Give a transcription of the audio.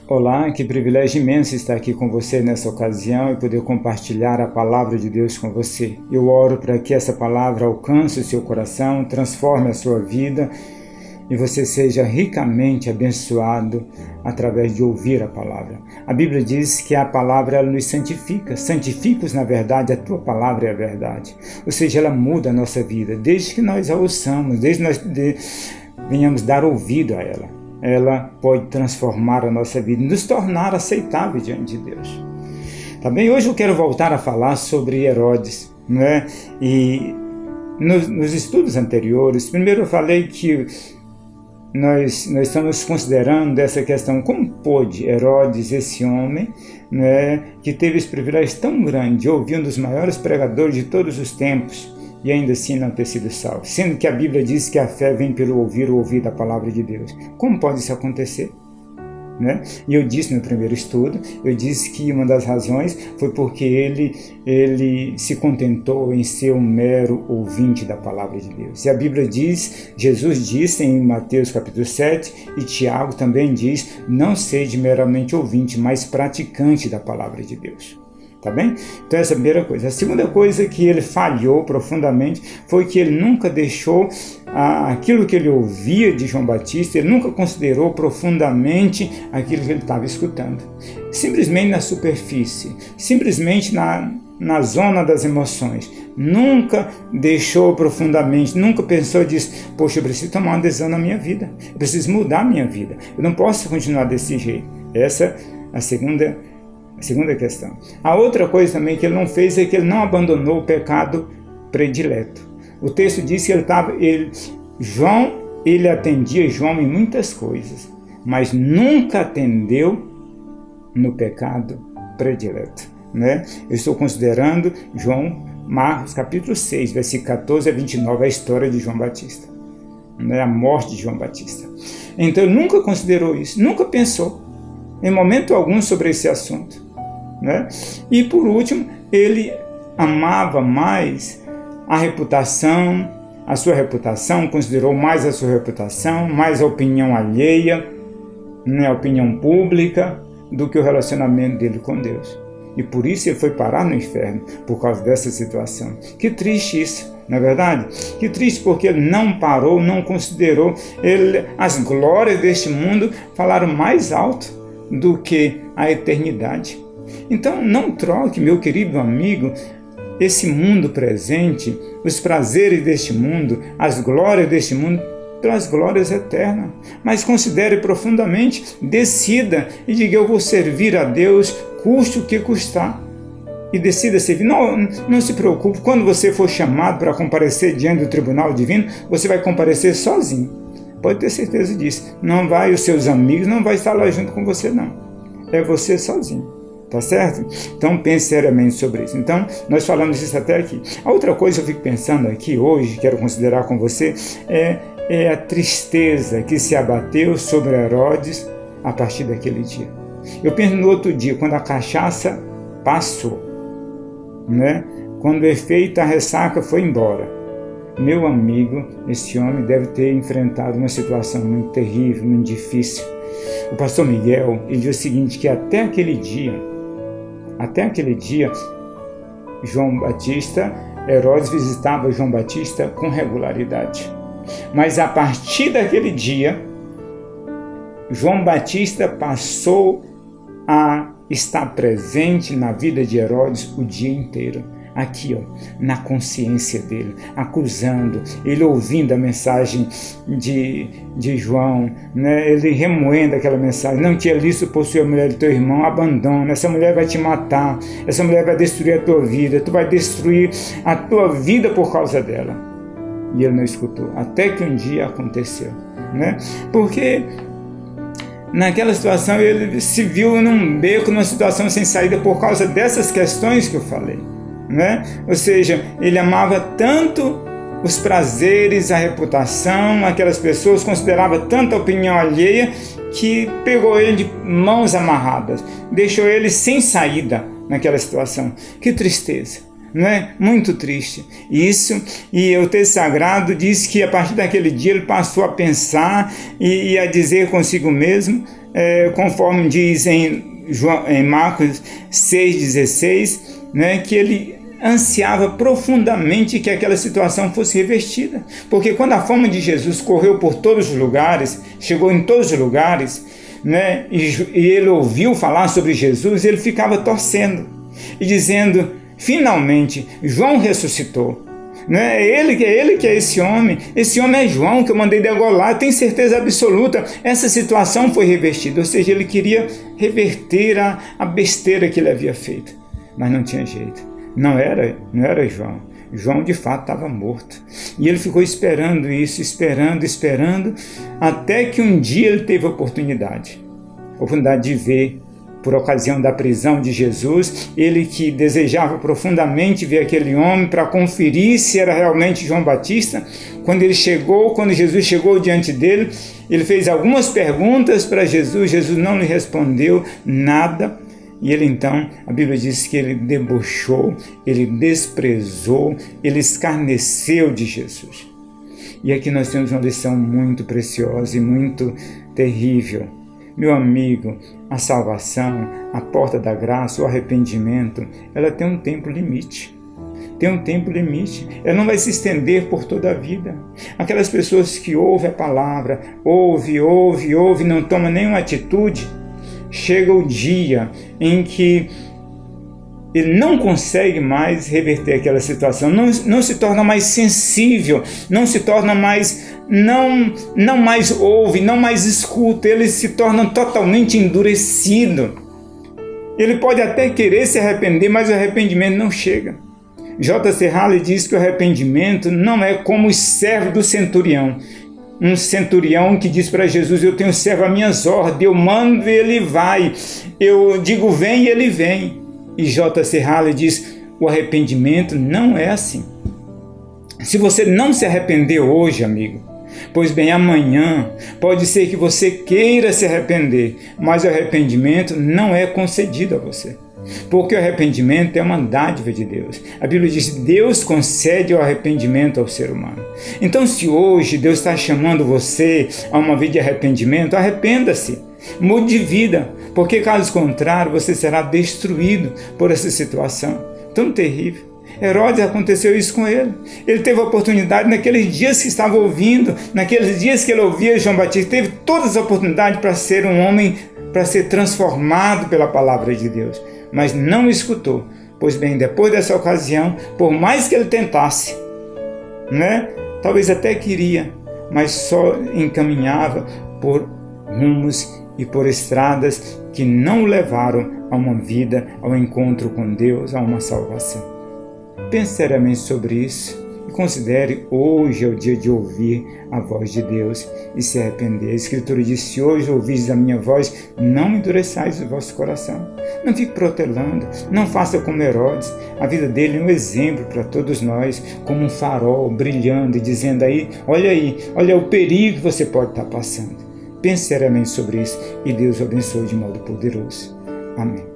Olá, que privilégio imenso estar aqui com você nessa ocasião e poder compartilhar a palavra de Deus com você. Eu oro para que essa palavra alcance o seu coração, transforme a sua vida e você seja ricamente abençoado através de ouvir a palavra. A Bíblia diz que a palavra ela nos santifica. Santifica-os na verdade, a tua palavra é a verdade. Ou seja, ela muda a nossa vida, desde que nós a ouçamos, desde que nós venhamos dar ouvido a ela. Ela pode transformar a nossa vida e nos tornar aceitáveis diante de Deus. Tá bem? Hoje eu quero voltar a falar sobre Herodes, né? E nos estudos anteriores, primeiro eu falei que nós estamos considerando essa questão, como pôde Herodes, esse homem, né, que teve esse privilégio tão grande de ouvir um dos maiores pregadores de todos os tempos, e ainda assim não ter sido salvo, sendo que a Bíblia diz que a fé vem pelo ouvir da palavra de Deus. Como pode isso acontecer? Né? E eu disse no primeiro estudo, eu disse que uma das razões foi porque ele se contentou em ser um mero ouvinte da palavra de Deus. E a Bíblia diz, Jesus disse em Mateus capítulo 7, e Tiago também diz, não sede meramente ouvinte, mas praticante da palavra de Deus. Tá bem? Então essa é a primeira coisa. A segunda coisa que ele falhou profundamente foi que ele nunca deixou aquilo que ele ouvia de João Batista, ele nunca considerou profundamente aquilo que ele estava escutando. Simplesmente na superfície, simplesmente na zona das emoções. Nunca deixou profundamente, nunca pensou e disse, poxa, eu preciso tomar uma decisão na minha vida, eu preciso mudar a minha vida, eu não posso continuar desse jeito. Essa é a segunda questão. A outra coisa também que ele não fez é que ele não abandonou o pecado predileto. O texto diz que ele atendia João em muitas coisas, mas nunca atendeu no pecado predileto. Né? Eu estou considerando Marcos capítulo 6, versículo 14 a 29, a história de João Batista, né? A morte de João Batista. Então ele nunca considerou isso, nunca pensou em momento algum sobre esse assunto. Né? E por último, ele amava mais a sua reputação, considerou mais a sua reputação, mais a opinião alheia, né, a opinião pública, do que o relacionamento dele com Deus. E por isso ele foi parar no inferno, por causa dessa situação. Que triste isso, não é verdade? Que triste porque ele não parou, não considerou, as glórias deste mundo falaram mais alto do que a eternidade. Então não troque, meu querido amigo, esse mundo presente, os prazeres deste mundo, as glórias deste mundo, pelas glórias eternas. Mas considere profundamente, decida e diga, eu vou servir a Deus, custe o que custar. E decida servir. Não se preocupe, quando você for chamado para comparecer diante do tribunal divino, você vai comparecer sozinho. Pode ter certeza disso. Não vai, os seus amigos não vai estar lá junto com você, não. É você sozinho. Tá certo? Então pense seriamente sobre isso. Então nós falamos isso até aqui. A outra coisa que eu fico pensando aqui hoje, quero considerar com você, é a tristeza que se abateu sobre Herodes a partir daquele dia. Eu penso no outro dia, quando a cachaça passou, né? Quando o efeito, a ressaca foi embora. Meu amigo, esse homem deve ter enfrentado uma situação muito terrível, muito difícil. O pastor Miguel, ele diz o seguinte, que até aquele dia, Herodes visitava João Batista com regularidade. Mas a partir daquele dia, João Batista passou a estar presente na vida de Herodes o dia inteiro. Aqui, na consciência dele, acusando, ele ouvindo a mensagem de João, né? Ele remoendo aquela mensagem, não tinha lícito possuir a mulher do teu irmão, abandona, essa mulher vai te matar, essa mulher vai destruir a tua vida, tu vai destruir a tua vida por causa dela. E ele não escutou, até que um dia aconteceu, né? Porque naquela situação ele se viu num beco, numa situação sem saída por causa dessas questões que eu falei. Né? Ou seja, ele amava tanto os prazeres, a reputação, aquelas pessoas, considerava tanta opinião alheia que pegou ele de mãos amarradas, deixou ele sem saída naquela situação. Que tristeza! não é? Muito triste. Isso, e o texto sagrado diz que a partir daquele dia ele passou a pensar e a dizer consigo mesmo, conforme diz em Marcos 6,16, né, que ele ansiava profundamente que aquela situação fosse revertida. Porque quando a fama de Jesus correu por todos os lugares, chegou em todos os lugares, né, e ele ouviu falar sobre Jesus, ele ficava torcendo e dizendo: finalmente, João ressuscitou. Né? É ele que é esse homem é João que eu mandei degolar, eu tenho certeza absoluta, essa situação foi revertida. Ou seja, ele queria reverter a besteira que ele havia feito, mas não tinha jeito, não era João de fato estava morto, e ele ficou esperando isso, esperando, até que um dia ele teve a oportunidade de ver, por ocasião da prisão de Jesus, ele que desejava profundamente ver aquele homem para conferir se era realmente João Batista. Quando Jesus chegou diante dele, ele fez algumas perguntas para Jesus, Jesus não lhe respondeu nada, e ele então, a Bíblia diz que ele debochou, ele desprezou, ele escarneceu de Jesus. E aqui nós temos uma lição muito preciosa e muito terrível. Meu amigo, a salvação, a porta da graça, o arrependimento, ela tem um tempo limite. Ela não vai se estender por toda a vida. Aquelas pessoas que ouvem a palavra, ouve, não tomam nenhuma atitude, chega o dia em que ele não consegue mais reverter aquela situação, não se torna mais sensível, não se torna mais, não mais ouve, não mais escuta, ele se torna totalmente endurecido. Ele pode até querer se arrepender, mas o arrependimento não chega. J.C. Halley diz que o arrependimento não é como o servo do centurião. Um centurião que diz para Jesus: eu tenho servo a minhas ordens, eu mando e ele vai, eu digo vem e ele vem. E J.C. Halley diz: o arrependimento não é assim. Se você não se arrependeu hoje, amigo, pois bem, amanhã pode ser que você queira se arrepender, mas o arrependimento não é concedido a você. Porque o arrependimento é uma dádiva de Deus. A Bíblia diz que Deus concede o arrependimento ao ser humano. Então, se hoje Deus está chamando você a uma vida de arrependimento, arrependa-se, mude de vida, porque caso contrário você será destruído por essa situação tão terrível. Herodes, aconteceu isso com ele. Ele teve a oportunidade naqueles dias que estava ouvindo, naqueles dias que ele ouvia João Batista, teve todas as oportunidades para ser um homem, para ser transformado pela palavra de Deus, mas não escutou. Pois bem, depois dessa ocasião, por mais que ele tentasse, né, talvez até queria, mas só encaminhava por rumos e por estradas que não o levaram a uma vida, ao encontro com Deus, a uma salvação. Pense seriamente sobre isso e considere: hoje é o dia de ouvir a voz de Deus e se arrepender. A Escritura diz: se hoje ouvis a minha voz, não endureçais o vosso coração. Não fique protelando, não faça como Herodes. A vida dele é um exemplo para todos nós, como um farol brilhando e dizendo: olha o perigo que você pode estar passando. Pense seriamente sobre isso e Deus o abençoe de modo poderoso. Amém.